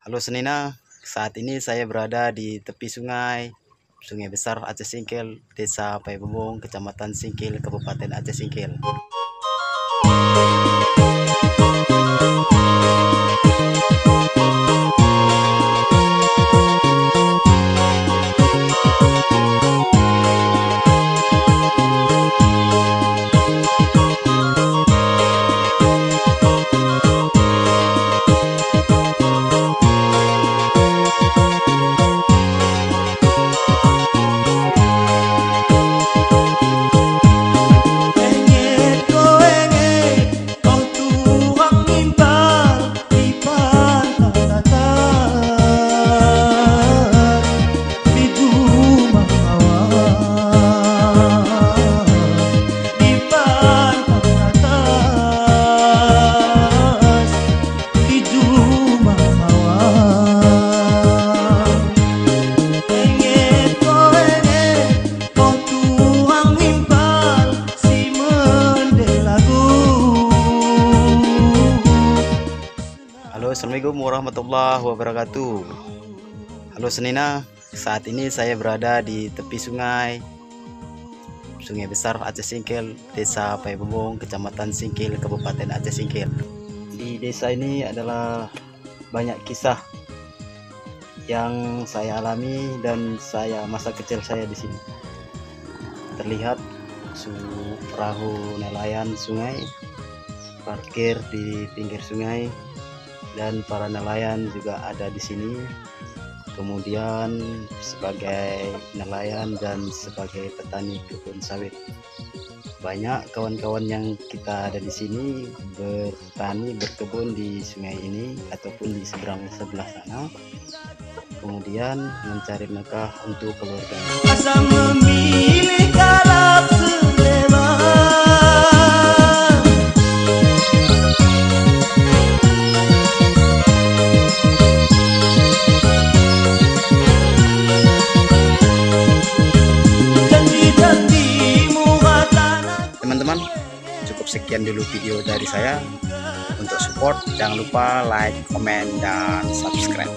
Halo Senina, saat ini saya berada di tepi Sungai Besar Aceh Singkil, Desa Paibobong, Kecamatan Singkil, Kabupaten Aceh Singkil. Halo, assalamualaikum warahmatullahi wabarakatuh. Halo Senina, saat ini saya berada di tepi Sungai Besar Aceh Singkil, Desa Paibobong, Kecamatan Singkil, Kabupaten Aceh Singkil. Di desa ini adalah banyak kisah yang saya alami dan masa kecil saya di sini. Terlihat perahu nelayan sungai parkir di pinggir sungai, dan para nelayan juga ada di sini. Kemudian sebagai nelayan dan sebagai petani kebun sawit, banyak kawan-kawan yang kita ada di sini bertani, berkebun di sungai ini ataupun di sebelah sana, kemudian mencari nafkah untuk keluarga. Asal memilih kalap selera. Teman-teman, cukup sekian dulu video dari saya. Untuk support jangan lupa like, komen, dan subscribe.